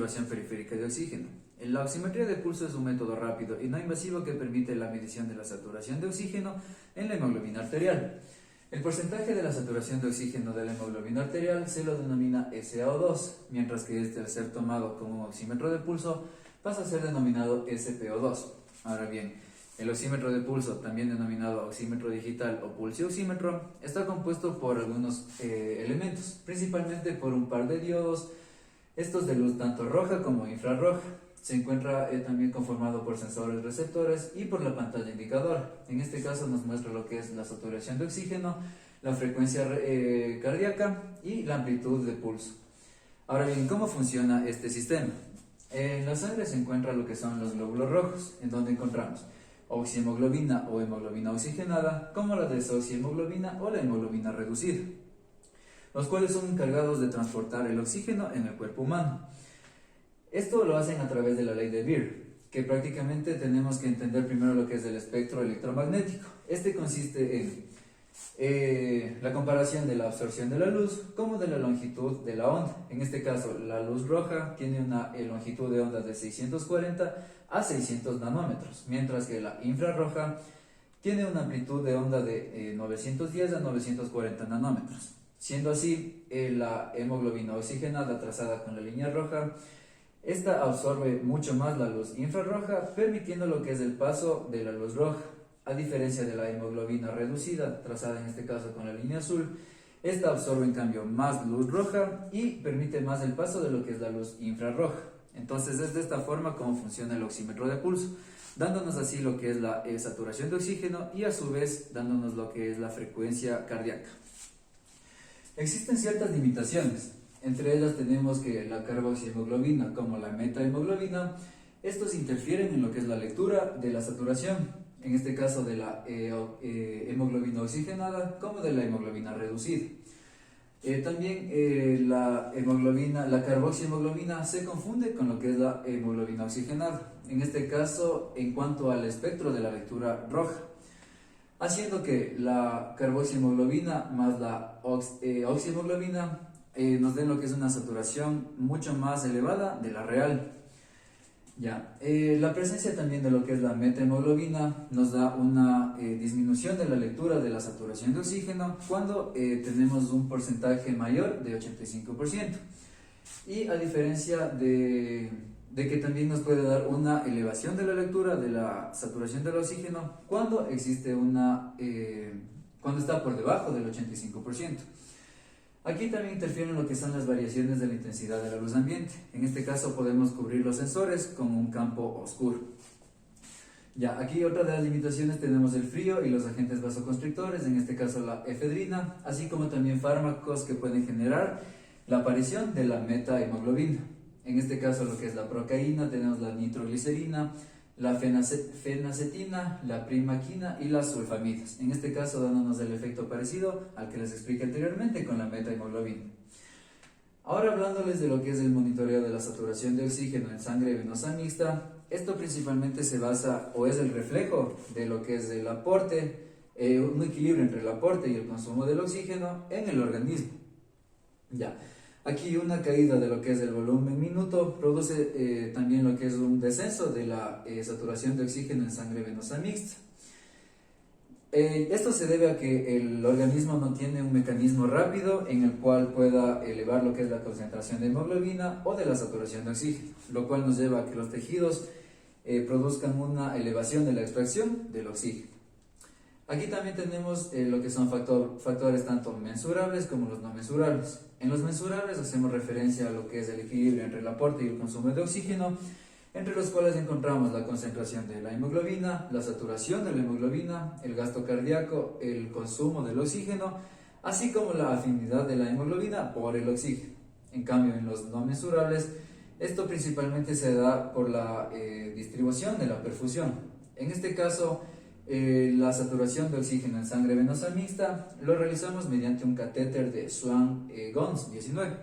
saturación periférica de oxígeno. La oximetría de pulso es un método rápido y no invasivo que permite la medición de la saturación de oxígeno en la hemoglobina arterial. El porcentaje de la saturación de oxígeno de la hemoglobina arterial se lo denomina SaO2, mientras que este, al ser tomado como un oxímetro de pulso, pasa a ser denominado SpO2. Ahora bien, el oxímetro de pulso, también denominado oxímetro digital o pulsioxímetro, está compuesto por algunos elementos, principalmente por un par de diodos, estos de luz tanto roja como infrarroja. Se encuentra también conformado por sensores receptores y por la pantalla indicadora. En este caso nos muestra lo que es la saturación de oxígeno, la frecuencia cardíaca y la amplitud de pulso. Ahora bien, ¿cómo funciona este sistema? En la sangre se encuentra lo que son los glóbulos rojos, en donde encontramos oxihemoglobina o hemoglobina oxigenada, como la desoxihemoglobina o la hemoglobina reducida, los cuales son encargados de transportar el oxígeno en el cuerpo humano. Esto lo hacen a través de la ley de Beer, que prácticamente tenemos que entender primero lo que es el espectro electromagnético. Este consiste en la comparación de la absorción de la luz como de la longitud de la onda. En este caso, la luz roja tiene una longitud de onda de 640 a 600 nanómetros, mientras que la infrarroja tiene una amplitud de onda de 910 a 940 nanómetros. Siendo así, la hemoglobina oxigenada trazada con la línea roja, esta absorbe mucho más la luz infrarroja, permitiendo lo que es el paso de la luz roja. A diferencia de la hemoglobina reducida, trazada en este caso con la línea azul, esta absorbe en cambio más luz roja y permite más el paso de lo que es la luz infrarroja. Entonces es de esta forma como funciona el oxímetro de pulso, dándonos así lo que es la saturación de oxígeno y a su vez dándonos lo que es la frecuencia cardíaca. Existen ciertas limitaciones. Entre ellas tenemos que la carboxihemoglobina como la metahemoglobina, estos interfieren en lo que es la lectura de la saturación, en este caso de la hemoglobina oxigenada como de la hemoglobina reducida. También la carboxihemoglobina se confunde con lo que es la hemoglobina oxigenada, en este caso en cuanto al espectro de la lectura roja, haciendo que la carboxihemoglobina más la oxihemoglobina nos den lo que es una saturación mucho más elevada de la real. La presencia también de lo que es la metahemoglobina nos da una disminución de la lectura de la saturación de oxígeno cuando tenemos un porcentaje mayor de 85%. Y a diferencia de que también nos puede dar una elevación de la lectura de la saturación del oxígeno cuando existe cuando está por debajo del 85%. Aquí también interfieren lo que son las variaciones de la intensidad de la luz ambiente. En este caso podemos cubrir los sensores con un campo oscuro. Aquí otra de las limitaciones tenemos el frío y los agentes vasoconstrictores, en este caso la efedrina, así como también fármacos que pueden generar la aparición de la metahemoglobina. En este caso lo que es la procaína, tenemos la nitroglicerina, la fenacetina, la primaquina y las sulfamidas. En este caso dándonos el efecto parecido al que les expliqué anteriormente con la metahemoglobina. Ahora hablándoles de lo que es el monitoreo de la saturación de oxígeno en sangre venosa mixta, esto principalmente se basa o es el reflejo de lo que es el aporte, un equilibrio entre el aporte y el consumo del oxígeno en el organismo. Aquí una caída de lo que es el volumen minuto produce también lo que es un descenso de la saturación de oxígeno en sangre venosa mixta. Esto se debe a que el organismo no tiene un mecanismo rápido en el cual pueda elevar lo que es la concentración de hemoglobina o de la saturación de oxígeno, lo cual nos lleva a que los tejidos produzcan una elevación de la extracción del oxígeno. Aquí también tenemos lo que son factores tanto mensurables como los no mensurables. En los mensurables hacemos referencia a lo que es el equilibrio entre el aporte y el consumo de oxígeno, entre los cuales encontramos la concentración de la hemoglobina, la saturación de la hemoglobina, el gasto cardíaco, el consumo del oxígeno, así como la afinidad de la hemoglobina por el oxígeno. En cambio, en los no mensurables, esto principalmente se da por la distribución de la perfusión. En este caso, la saturación de oxígeno en sangre venosa mixta lo realizamos mediante un catéter de Swan-Ganz 19.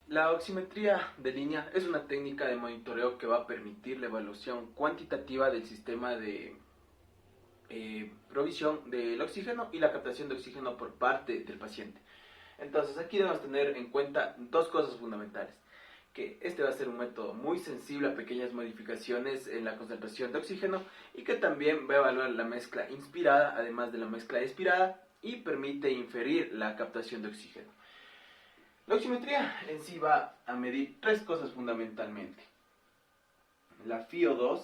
La oximetría de línea es una técnica de monitoreo que va a permitir la evaluación cuantitativa del sistema de provisión del oxígeno y la captación de oxígeno por parte del paciente. Entonces aquí debemos tener en cuenta dos cosas fundamentales. Que este va a ser un método muy sensible a pequeñas modificaciones en la concentración de oxígeno y que también va a evaluar la mezcla inspirada, además de la mezcla expirada, y permite inferir la captación de oxígeno. La oximetría en sí va a medir tres cosas fundamentalmente. La FiO2,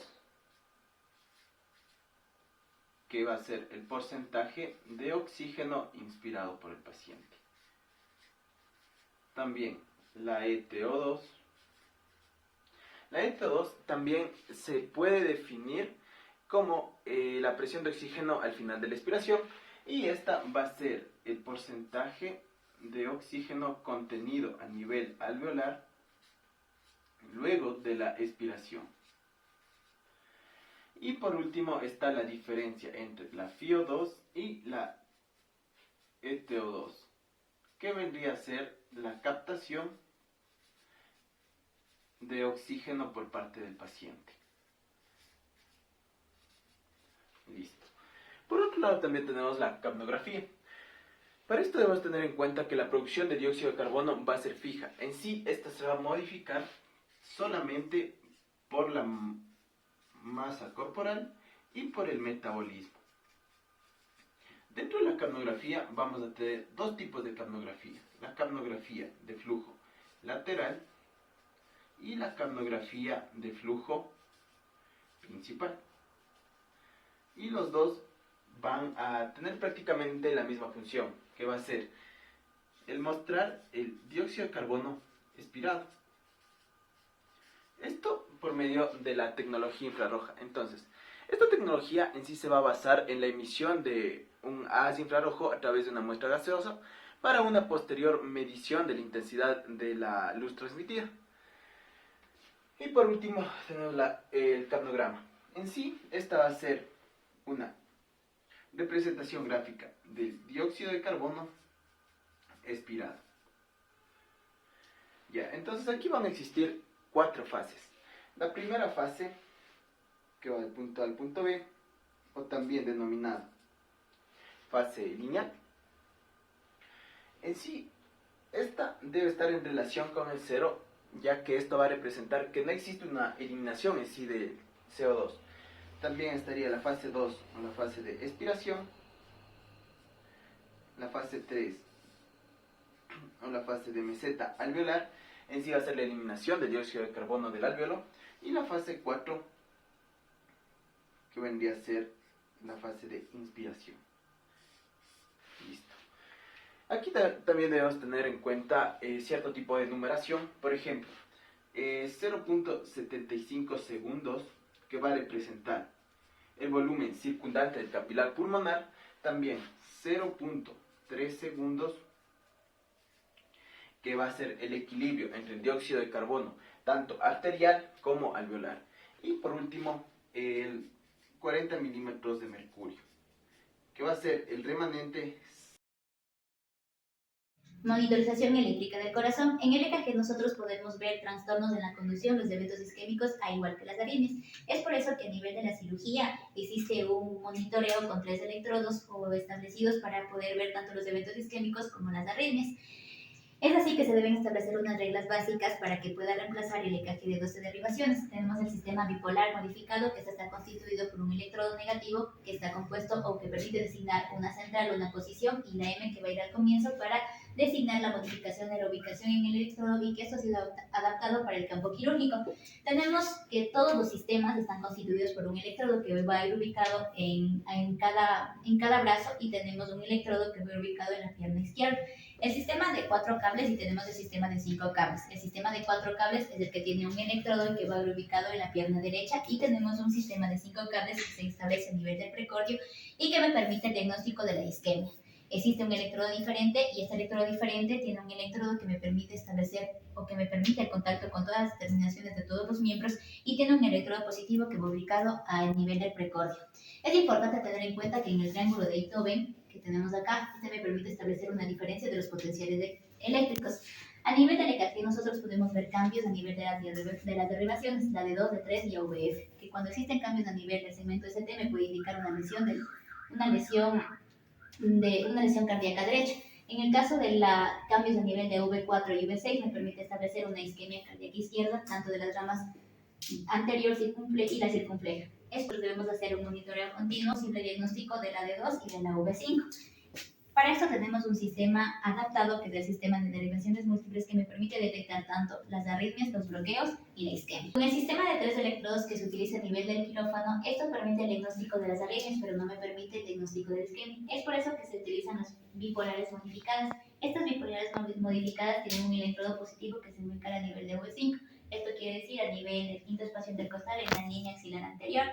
que va a ser el porcentaje de oxígeno inspirado por el paciente. También la ETO2. La ETO2 también se puede definir como la presión de oxígeno al final de la expiración, y esta va a ser el porcentaje de oxígeno contenido a nivel alveolar luego de la expiración. Y por último está la diferencia entre la FiO2 y la ETO2, que vendría a ser la captación de oxígeno por parte del paciente. Listo. Por otro lado también tenemos la capnografía. Para esto debemos tener en cuenta que la producción de dióxido de carbono va a ser fija. En sí, esta se va a modificar solamente por la masa corporal y por el metabolismo. Dentro de la capnografía vamos a tener dos tipos de capnografía. La capnografía de flujo lateral y la capnografía de flujo principal. Y los dos van a tener prácticamente la misma función, que va a ser el mostrar el dióxido de carbono expirado. Esto por medio de la tecnología infrarroja. Entonces, esta tecnología en sí se va a basar en la emisión de un haz infrarrojo a través de una muestra gaseosa para una posterior medición de la intensidad de la luz transmitida. Y por último tenemos el capnograma. En sí, esta va a ser una representación gráfica del dióxido de carbono expirado. Ya, entonces aquí van a existir 4 fases. La primera fase, que va del punto A al punto B, o también denominada fase lineal. En sí, esta debe estar en relación con el cero, ya que esto va a representar que no existe una eliminación en sí de CO2. También estaría la fase 2 o la fase de expiración, la fase 3 o la fase de meseta alveolar, en sí va a ser la eliminación del dióxido de carbono del alveolo, y la fase 4, que vendría a ser la fase de inspiración. Listo. Aquí también debemos tener en cuenta cierto tipo de numeración. Por ejemplo, 0.75 segundos, que va a representar el volumen circundante del capilar pulmonar. También 0.3 segundos, que va a ser el equilibrio entre el dióxido de carbono, tanto arterial como alveolar. Y por último, el 40 milímetros de mercurio, que va a ser el remanente. Monitorización eléctrica del corazón. En el EKG nosotros podemos ver trastornos en la conducción, los eventos isquémicos, al igual que las arritmias. Es por eso que a nivel de la cirugía existe un monitoreo con 3 electrodos o establecidos para poder ver tanto los eventos isquémicos como las arritmias. Es así que se deben establecer unas reglas básicas para que pueda reemplazar el EKG de 12 derivaciones. Tenemos el sistema bipolar modificado, que está constituido por un electrodo negativo que está compuesto o que permite designar una central o una posición, y la M que va a ir al comienzo para designar la modificación de la ubicación en el electrodo, y que esto ha sido adaptado para el campo quirúrgico. Tenemos que todos los sistemas están constituidos por un electrodo que va a ir ubicado en cada brazo, y tenemos un electrodo que va a ir ubicado en la pierna izquierda. El sistema de 4 cables, y tenemos el sistema de 5 cables. El sistema de 4 cables es el que tiene un electrodo que va ubicado en la pierna derecha, y tenemos un sistema de 5 cables que se establece a nivel del precordio y que me permite el diagnóstico de la isquemia. Existe un electrodo diferente, y este electrodo diferente tiene un electrodo que me permite establecer o que me permite el contacto con todas las terminaciones de todos los miembros, y tiene un electrodo positivo que va ubicado al nivel del precordio. Es importante tener en cuenta que en el triángulo de Einthoven que tenemos acá, este me permite establecer una diferencia de los potenciales eléctricos. A nivel del EKG nosotros podemos ver cambios a nivel de las derivaciones, la de 2, de 3 y AVF, que cuando existen cambios a nivel del segmento ST me puede indicar una lesión cardíaca derecha. En el caso de los cambios a nivel de V4 y V6 me permite establecer una isquemia cardíaca izquierda, tanto de las ramas anterior y la circunfleja. Esto debemos hacer un monitoreo continuo, simple diagnóstico de la D2 y de la V5. Para esto tenemos un sistema adaptado que es el sistema de derivaciones múltiples que me permite detectar tanto las arritmias, los bloqueos y la isquemia. Con el sistema de 3 electrodos que se utiliza a nivel del quirófano, esto permite el diagnóstico de las arritmias, pero no me permite el diagnóstico de la isquemia. Es por eso que se utilizan las bipolares modificadas. Estas bipolares modificadas tienen un electrodo positivo que se ubica a nivel de V5. Esto quiere decir a nivel del quinto espacio intercostal en la línea axilar anterior.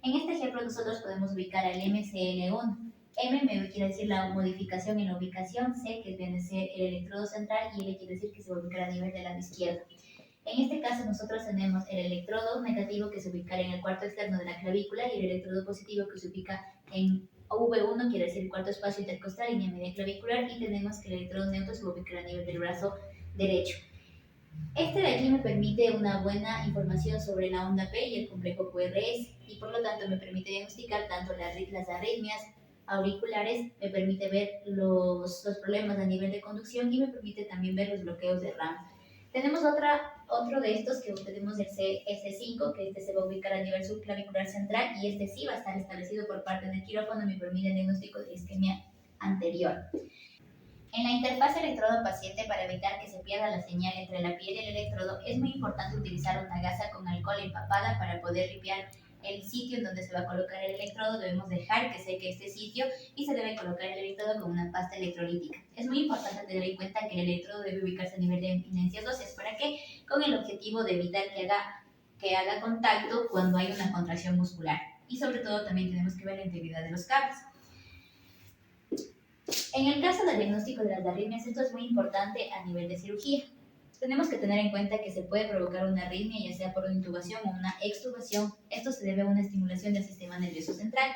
En este ejemplo nosotros podemos ubicar al MCL1. M me quiere decir la modificación en la ubicación, C que viene a ser el electrodo central y L quiere decir que se va a ubicar a nivel del lado izquierdo. En este caso nosotros tenemos el electrodo negativo que se ubica en el cuarto externo de la clavícula y el electrodo positivo que se ubica en V1, quiere decir el cuarto espacio intercostal, línea media clavicular, y tenemos que el electrodo neutro se va a ubicar a nivel del brazo derecho. Este de aquí me permite una buena información sobre la onda P y el complejo QRS y por lo tanto me permite diagnosticar tanto las arritmias auriculares, me permite ver los problemas a nivel de conducción y me permite también ver los bloqueos de RAM. Tenemos otro de estos que tenemos el S5, que este se va a ubicar a nivel subclavicular central y este sí va a estar establecido por parte del quirófano y me permite el diagnóstico de isquemia anterior. En la interfaz electrodo-paciente, para evitar que se pierda la señal entre la piel y el electrodo, es muy importante utilizar una gasa con alcohol empapada para poder limpiar el sitio en donde se va a colocar el electrodo. Debemos dejar que seque este sitio y se debe colocar el electrodo con una pasta electrolítica. Es muy importante tener en cuenta que el electrodo debe ubicarse a nivel de eminencias óseas. ¿Para qué? Con el objetivo de evitar que haga contacto cuando hay una contracción muscular. Y sobre todo también tenemos que ver la integridad de los cables. En el caso del diagnóstico de las arritmias, esto es muy importante a nivel de cirugía. Tenemos que tener en cuenta que se puede provocar una arritmia, ya sea por una intubación o una extubación. Esto se debe a una estimulación del sistema nervioso central.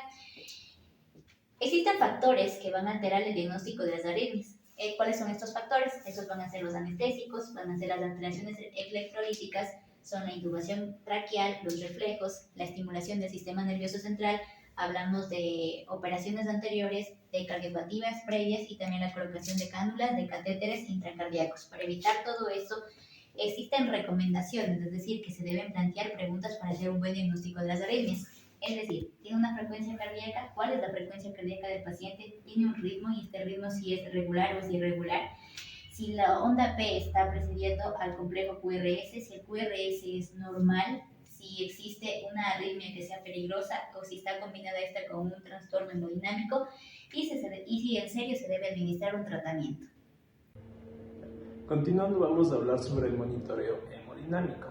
Existen factores que van a alterar el diagnóstico de las arritmias. ¿Cuáles son estos factores? Estos van a ser los anestésicos, van a ser las alteraciones electrolíticas, son la intubación traqueal, los reflejos, la estimulación del sistema nervioso central. Hablamos de operaciones anteriores, de cardiopatías previas y también la colocación de cánulas, de catéteres intracardíacos. Para evitar todo eso, existen recomendaciones, es decir, que se deben plantear preguntas para hacer un buen diagnóstico de las arritmias. Es decir, ¿tiene una frecuencia cardíaca? ¿Cuál es la frecuencia cardíaca del paciente? ¿Tiene un ritmo? Y este ritmo si es regular o es irregular. Si la onda P está precediendo al complejo QRS, si el QRS es normal, si existe una arritmia que sea peligrosa o si está combinada esta con un trastorno hemodinámico y si en serio se debe administrar un tratamiento. Continuando, vamos a hablar sobre el monitoreo hemodinámico.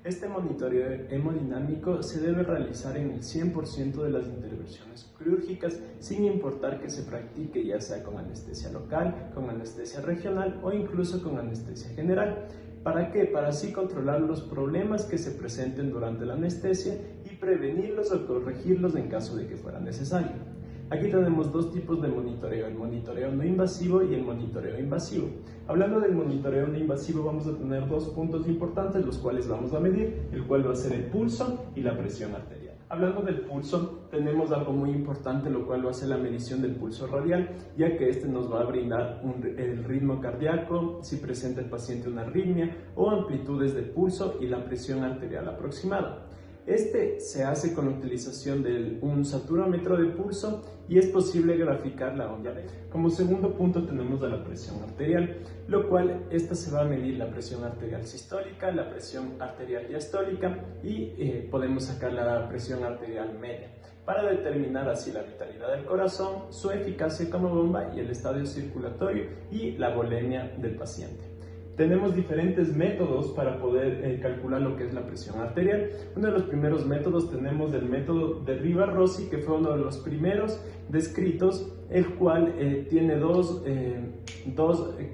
Este monitoreo hemodinámico se debe realizar en el 100% de las intervenciones quirúrgicas, sin importar que se practique ya sea con anestesia local, con anestesia regional o incluso con anestesia general. ¿Para qué? Para así controlar los problemas que se presenten durante la anestesia y prevenirlos o corregirlos en caso de que fuera necesario. Aquí tenemos dos tipos de monitoreo, el monitoreo no invasivo y el monitoreo invasivo. Hablando del monitoreo no invasivo, vamos a tener dos puntos importantes, los cuales vamos a medir, el cual va a ser el pulso y la presión arterial. Hablando del pulso, tenemos algo muy importante, lo cual va a ser la medición del pulso radial, ya que este nos va a brindar el ritmo cardíaco, si presenta el paciente una arritmia o amplitudes de pulso y la presión arterial aproximada. Este se hace con la utilización de un saturómetro de pulso y es posible graficar la onda. Como segundo punto tenemos a la presión arterial, lo cual esta se va a medir la presión arterial sistólica, la presión arterial diastólica y podemos sacar la presión arterial media para determinar así la vitalidad del corazón, su eficacia como bomba y el estadio circulatorio y la volemia del paciente. Tenemos diferentes métodos para poder calcular lo que es la presión arterial. Uno de los primeros métodos tenemos el método de Riva-Rossi, que fue uno de los primeros descritos, el cual tiene dos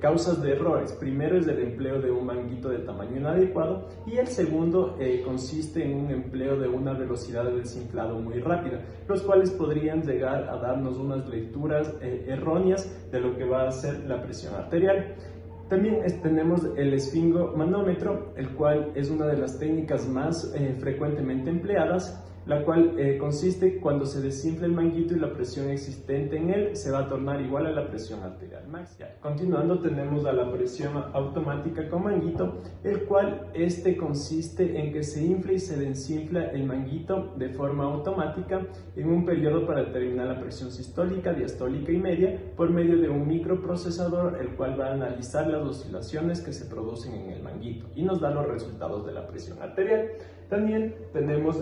causas de errores. Primero es el empleo de un manguito de tamaño inadecuado y el segundo consiste en un empleo de una velocidad de desinflado muy rápida, los cuales podrían llegar a darnos unas lecturas erróneas de lo que va a ser la presión arterial. También tenemos el esfingomanómetro, el cual es una de las técnicas más frecuentemente empleadas, la cual consiste cuando se desinfla el manguito y la presión existente en él se va a tornar igual a la presión arterial máxima. Continuando tenemos a la presión automática con manguito, el cual consiste en que se infla y se desinfla el manguito de forma automática en un periodo para determinar la presión sistólica, diastólica y media por medio de un microprocesador, el cual va a analizar las oscilaciones que se producen en el manguito y nos da los resultados de la presión arterial. También tenemos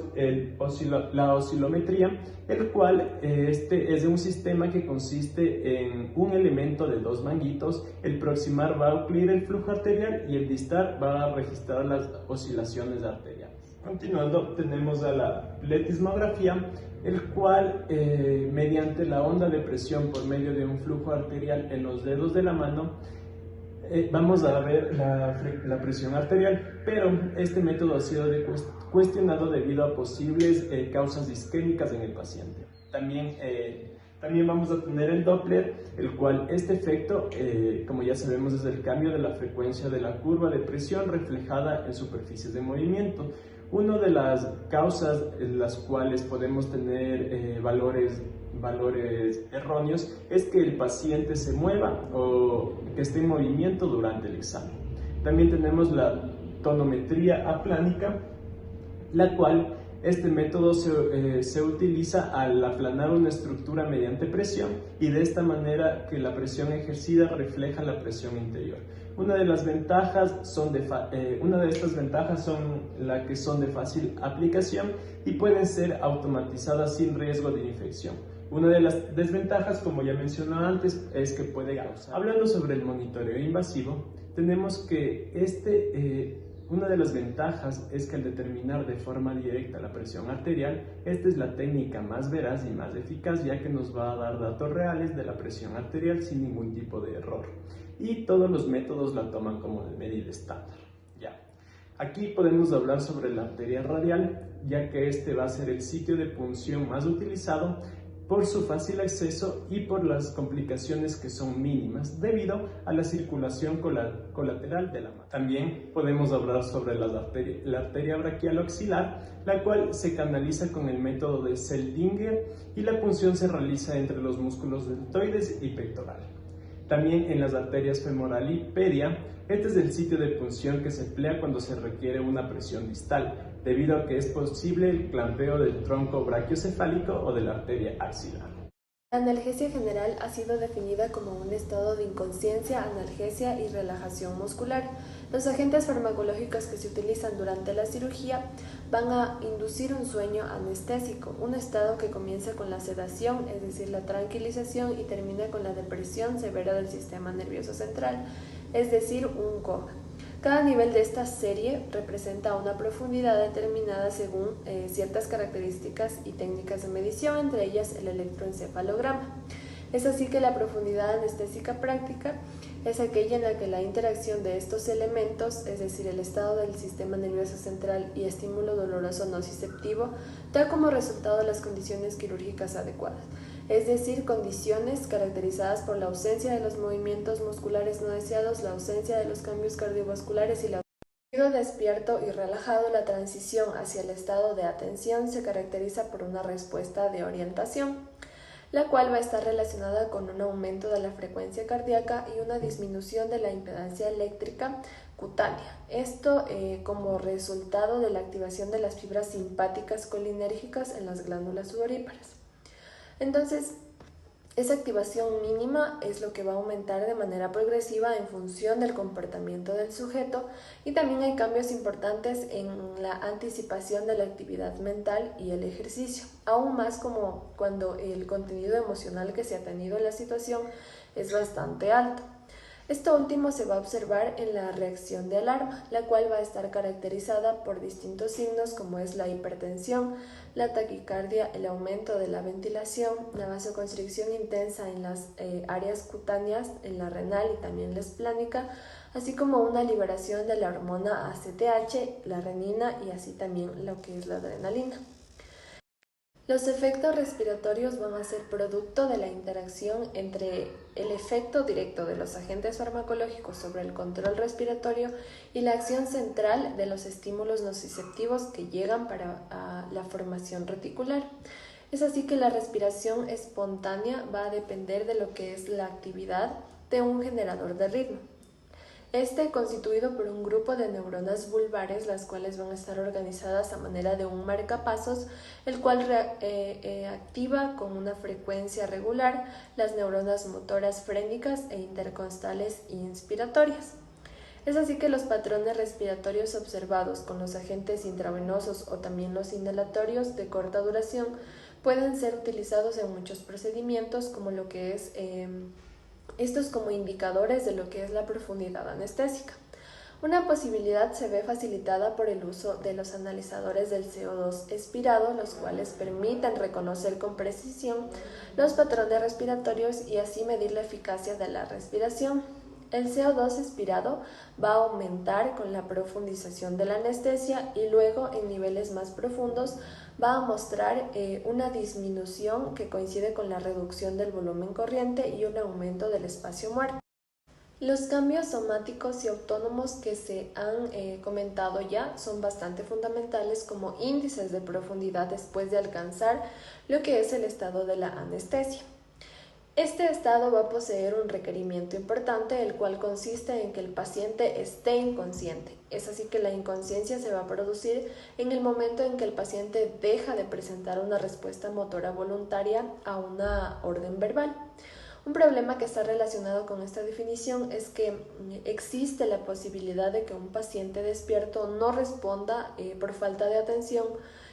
la oscilometría, el cual es de un sistema que consiste en un elemento de dos manguitos. El proximar va a ocluir el flujo arterial y el distal va a registrar las oscilaciones arteriales. Continuando, tenemos a la pletismografía, el cual mediante la onda de presión por medio de un flujo arterial en los dedos de la mano vamos a ver la presión arterial, pero este método ha sido cuestionado debido a posibles causas isquémicas en el paciente. También vamos a tener el Doppler, el cual este efecto, como ya sabemos, es el cambio de la frecuencia de la curva de presión reflejada en superficies de movimiento. Una de las causas en las cuales podemos tener valores erróneos es que el paciente se mueva o que esté en movimiento durante el examen. También tenemos la tonometría aplánica, la cual este método se utiliza al aplanar una estructura mediante presión y de esta manera que la presión ejercida refleja la presión interior. Una de estas ventajas son las que son de fácil aplicación y pueden ser automatizadas sin riesgo de infección. Una de las desventajas, como ya mencioné antes, es que puede causar. Hablando sobre el monitoreo invasivo, tenemos que una de las ventajas es que al determinar de forma directa la presión arterial, esta es la técnica más veraz y más eficaz, ya que nos va a dar datos reales de la presión arterial sin ningún tipo de error. Y todos los métodos la toman como medida estándar. Aquí podemos hablar sobre la arteria radial, ya que este va a ser el sitio de punción más utilizado por su fácil acceso y por las complicaciones que son mínimas debido a la circulación colateral de la mano. También podemos hablar sobre la arteria braquial axilar, la cual se canaliza con el método de Seldinger y la punción se realiza entre los músculos deltoides y pectoral. También en las arterias femoral y pedia, este es el sitio de punción que se emplea cuando se requiere una presión distal, debido a que es posible el clampeo del tronco brachiocefálico o de la arteria axilar. La analgesia general ha sido definida como un estado de inconsciencia, analgesia y relajación muscular. Los agentes farmacológicos que se utilizan durante la cirugía van a inducir un sueño anestésico, un estado que comienza con la sedación, es decir, la tranquilización, y termina con la depresión severa del sistema nervioso central, es decir, un coma. Cada nivel de esta serie representa una profundidad determinada según ciertas características y técnicas de medición, entre ellas el electroencefalograma. Es así que la profundidad anestésica práctica es aquella en la que la interacción de estos elementos, es decir, el estado del sistema nervioso central y estímulo doloroso nociceptivo, da como resultado las condiciones quirúrgicas adecuadas, es decir, condiciones caracterizadas por la ausencia de los movimientos musculares no deseados, la ausencia de los cambios cardiovasculares y la despierto y relajado. La transición hacia el estado de atención se caracteriza por una respuesta de orientación, la cual va a estar relacionada con un aumento de la frecuencia cardíaca y una disminución de la impedancia eléctrica cutánea. Esto como resultado de la activación de las fibras simpáticas colinérgicas en las glándulas sudoríparas. Entonces, esa activación mínima es lo que va a aumentar de manera progresiva en función del comportamiento del sujeto, y también hay cambios importantes en la anticipación de la actividad mental y el ejercicio, aún más como cuando el contenido emocional que se ha tenido en la situación es bastante alto. Esto último se va a observar en la reacción de alarma, la cual va a estar caracterizada por distintos signos como es la hipertensión, la taquicardia, el aumento de la ventilación, la vasoconstricción intensa en las áreas cutáneas, en la renal y también la esplánica, así como una liberación de la hormona ACTH, la renina y así también lo que es la adrenalina. Los efectos respiratorios van a ser producto de la interacción entre el efecto directo de los agentes farmacológicos sobre el control respiratorio y la acción central de los estímulos nociceptivos que llegan para la formación reticular. Es así que la respiración espontánea va a depender de lo que es la actividad de un generador de ritmo. Este constituido por un grupo de neuronas vulvares, las cuales van a estar organizadas a manera de un marcapasos, el cual activa con una frecuencia regular las neuronas motoras frénicas e intercostales inspiratorias. Es así que los patrones respiratorios observados con los agentes intravenosos o también los inhalatorios de corta duración pueden ser utilizados en muchos procedimientos, como lo que es estos como indicadores de lo que es la profundidad anestésica. Una posibilidad se ve facilitada por el uso de los analizadores del CO2 expirado, los cuales permiten reconocer con precisión los patrones respiratorios y así medir la eficacia de la respiración. El CO2 expirado va a aumentar con la profundización de la anestesia y luego en niveles más profundos va a mostrar una disminución que coincide con la reducción del volumen corriente y un aumento del espacio muerto. Los cambios somáticos y autónomos que se han comentado ya son bastante fundamentales como índices de profundidad después de alcanzar lo que es el estado de la anestesia. Este estado va a poseer un requerimiento importante, el cual consiste en que el paciente esté inconsciente. Es así que la inconsciencia se va a producir en el momento en que el paciente deja de presentar una respuesta motora voluntaria a una orden verbal. Un problema que está relacionado con esta definición es que existe la posibilidad de que un paciente despierto no responda por falta de atención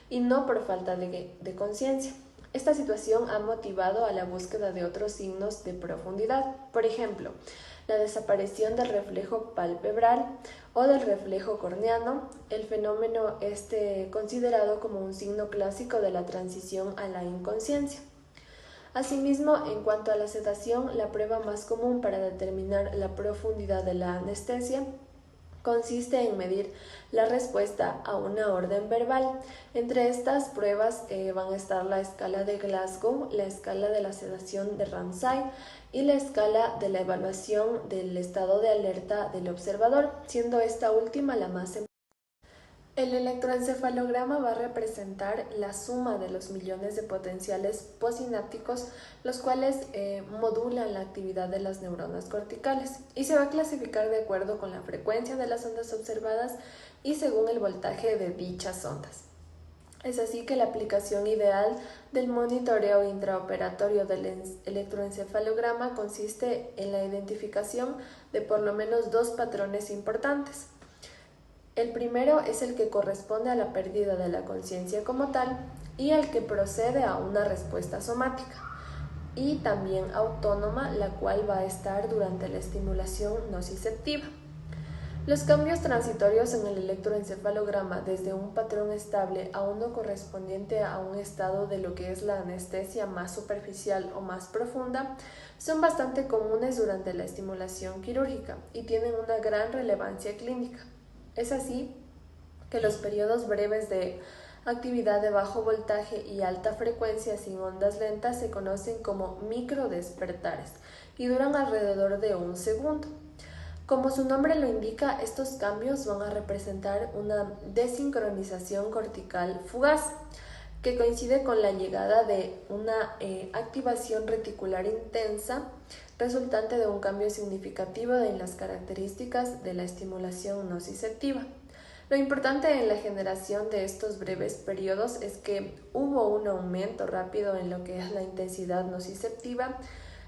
y no por falta de conciencia. Esta situación ha motivado a la búsqueda de otros signos de profundidad, por ejemplo, la desaparición del reflejo palpebral o del reflejo corneano, el fenómeno considerado como un signo clásico de la transición a la inconsciencia. Asimismo, en cuanto a la sedación, la prueba más común para determinar la profundidad de la anestesia consiste en medir la respuesta a una orden verbal. Entre estas pruebas van a estar la escala de Glasgow, la escala de la sedación de Ramsay y la escala de la evaluación del estado de alerta del observador, siendo esta última la más importante. El electroencefalograma va a representar la suma de los millones de potenciales postsinápticos, los cuales modulan la actividad de las neuronas corticales y se va a clasificar de acuerdo con la frecuencia de las ondas observadas y según el voltaje de dichas ondas. Es así que la aplicación ideal del monitoreo intraoperatorio del electroencefalograma consiste en la identificación de por lo menos dos patrones importantes. El primero es el que corresponde a la pérdida de la conciencia como tal y el que procede a una respuesta somática y también autónoma, la cual va a estar durante la estimulación nociceptiva. Los cambios transitorios en el electroencefalograma desde un patrón estable a uno correspondiente a un estado de lo que es la anestesia más superficial o más profunda son bastante comunes durante la estimulación quirúrgica y tienen una gran relevancia clínica. Es así que los periodos breves de actividad de bajo voltaje y alta frecuencia sin ondas lentas se conocen como microdespertares y duran alrededor de 1 segundo. Como su nombre lo indica, estos cambios van a representar una desincronización cortical fugaz que coincide con la llegada de una activación reticular intensa resultante de un cambio significativo en las características de la estimulación nociceptiva. Lo importante en la generación de estos breves periodos es que hubo un aumento rápido en lo que es la intensidad nociceptiva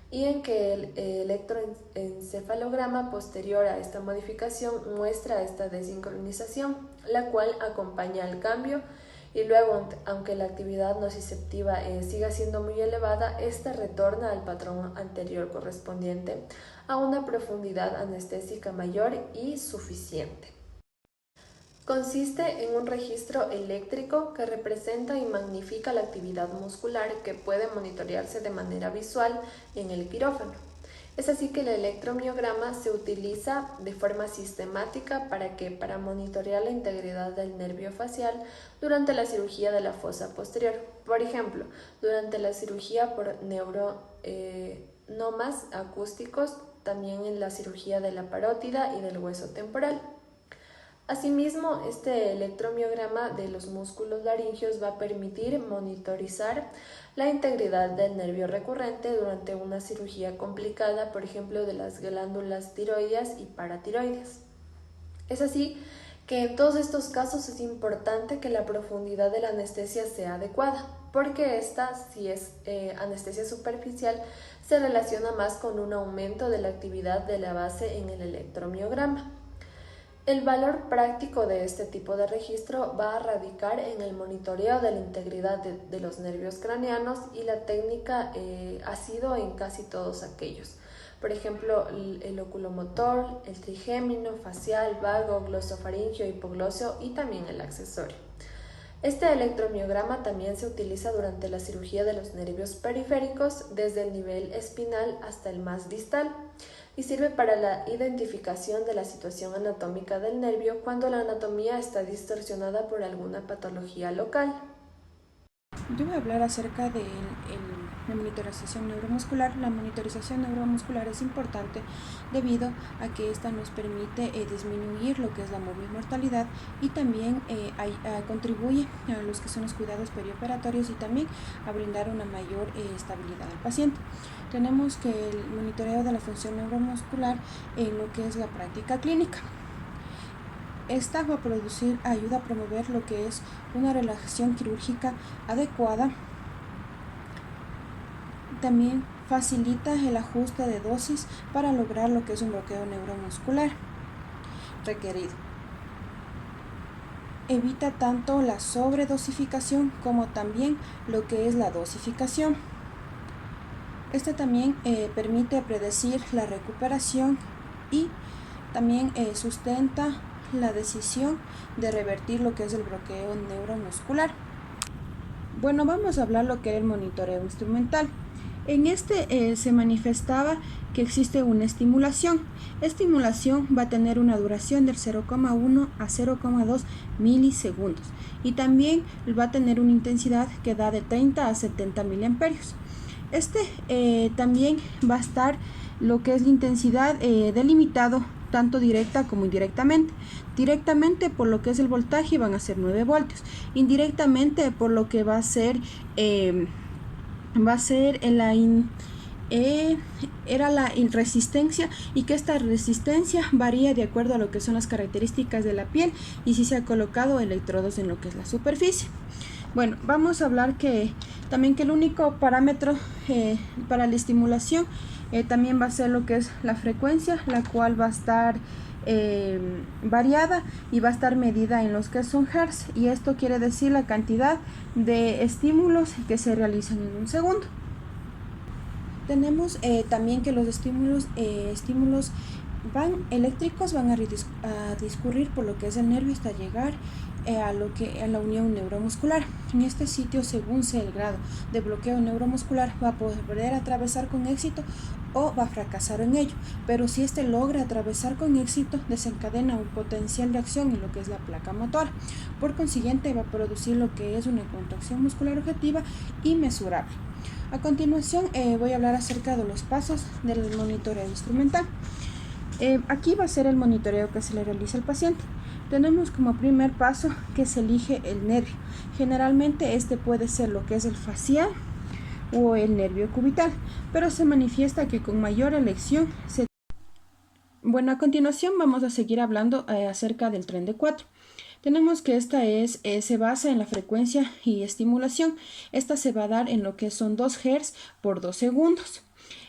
y en que el electroencefalograma posterior a esta modificación muestra esta desincronización, la cual acompaña al cambio y luego, aunque la actividad nociceptiva siga siendo muy elevada, esta retorna al patrón anterior correspondiente a una profundidad anestésica mayor y suficiente. Consiste en un registro eléctrico que representa y magnifica la actividad muscular que puede monitorearse de manera visual en el quirófano. Es así que el electromiograma se utiliza de forma sistemática para monitorear la integridad del nervio facial durante la cirugía de la fosa posterior. Por ejemplo, durante la cirugía por neuronomas acústicos, también en la cirugía de la parótida y del hueso temporal. Asimismo, este electromiograma de los músculos laringeos va a permitir monitorizar la integridad del nervio recurrente durante una cirugía complicada, por ejemplo, de las glándulas tiroideas y paratiroides. Es así que en todos estos casos es importante que la profundidad de la anestesia sea adecuada, porque esta, si es anestesia superficial, se relaciona más con un aumento de la actividad de la base en el electromiograma. El valor práctico de este tipo de registro va a radicar en el monitoreo de la integridad de los nervios craneanos, y la técnica ha sido en casi todos aquellos. Por ejemplo, el oculomotor, el trigémino, facial, vago, glosofaringio, hipogloseo y también el accesorio. Este electromiograma también se utiliza durante la cirugía de los nervios periféricos, desde el nivel espinal hasta el más distal, y sirve para la identificación de la situación anatómica del nervio cuando la anatomía está distorsionada por alguna patología local. Yo voy a hablar acerca de la monitorización neuromuscular. La monitorización neuromuscular es importante debido a que esta nos permite disminuir lo que es la mortalidad, y también contribuye a los que son los cuidados perioperatorios y también a brindar una mayor estabilidad al paciente. Tenemos que el monitoreo de la función neuromuscular en lo que es la práctica clínica. Esta va a ayuda a promover lo que es una relajación quirúrgica adecuada. También facilita el ajuste de dosis para lograr lo que es un bloqueo neuromuscular requerido. Evita tanto la sobredosificación como también lo que es la dosificación. Este también permite predecir la recuperación y también sustenta la decisión de revertir lo que es el bloqueo neuromuscular. Bueno, vamos a hablar lo que es el monitoreo instrumental. En este se manifestaba que existe una estimulación. Estimulación va a tener una duración del 0,1 a 0,2 milisegundos, y también va a tener una intensidad que da de 30 a 70 miliamperios. También va a estar lo que es la intensidad delimitado tanto directa como indirectamente. Directamente por lo que es el voltaje van a ser 9 voltios. Indirectamente por lo que va a ser la resistencia, y que esta resistencia varía de acuerdo a lo que son las características de la piel y si se ha colocado electrodos en lo que es la superficie. Bueno, vamos a hablar que el único parámetro para la estimulación también va a ser lo que es la frecuencia, la cual va a estar variada y va a estar medida en los que son hertz, y esto quiere decir la cantidad de estímulos que se realizan en un segundo. Tenemos también que los estímulos eléctricos van a discurrir por lo que es el nervio hasta llegar a la unión neuromuscular. En este sitio, según sea el grado de bloqueo neuromuscular, va a poder atravesar con éxito o va a fracasar en ello, pero si este logra atravesar con éxito, desencadena un potencial de acción en lo que es la placa motora. Por consiguiente, va a producir lo que es una contracción muscular objetiva y mesurable. A continuación voy a hablar acerca de los pasos del monitoreo instrumental. Aquí va a ser el monitoreo que se le realiza al paciente. Tenemos como primer paso que se elige el nervio. Generalmente este puede ser lo que es el facial o el nervio cubital, pero se manifiesta que con mayor elección se... Bueno, a continuación vamos a seguir hablando acerca del tren de 4. Tenemos que esta se basa en la frecuencia y estimulación. Esta se va a dar en lo que son 2 Hz por 2 segundos.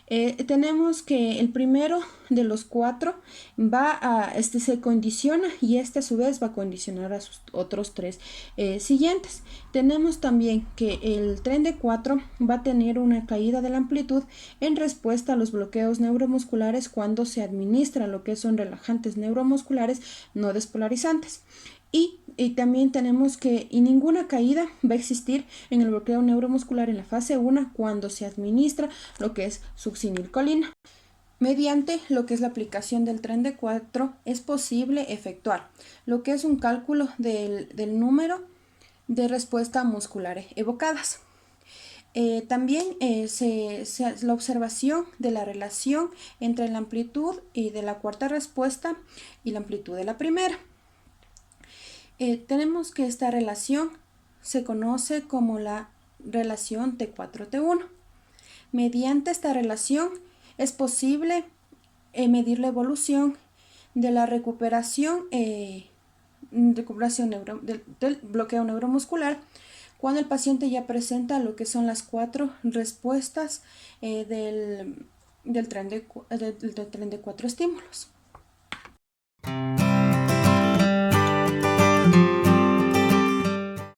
Tenemos que el primero de los 4 se condiciona, y a su vez va a condicionar a sus otros 3 siguientes. Tenemos también que el tren de 4 va a tener una caída de la amplitud en respuesta a los bloqueos neuromusculares cuando se administra lo que son relajantes neuromusculares no despolarizantes. Y también tenemos que ninguna caída va a existir en el bloqueo neuromuscular en la fase 1 cuando se administra lo que es succinilcolina. Mediante lo que es la aplicación del tren de 4 es posible efectuar lo que es un cálculo del número de respuestas musculares evocadas. También la observación de la relación entre la amplitud de la cuarta respuesta y la amplitud de la primera. Tenemos que esta relación se conoce como la relación T4-T1. Mediante esta relación es posible medir la evolución de la recuperación del bloqueo neuromuscular cuando el paciente ya presenta lo que son las 4 respuestas del tren de 4 estímulos.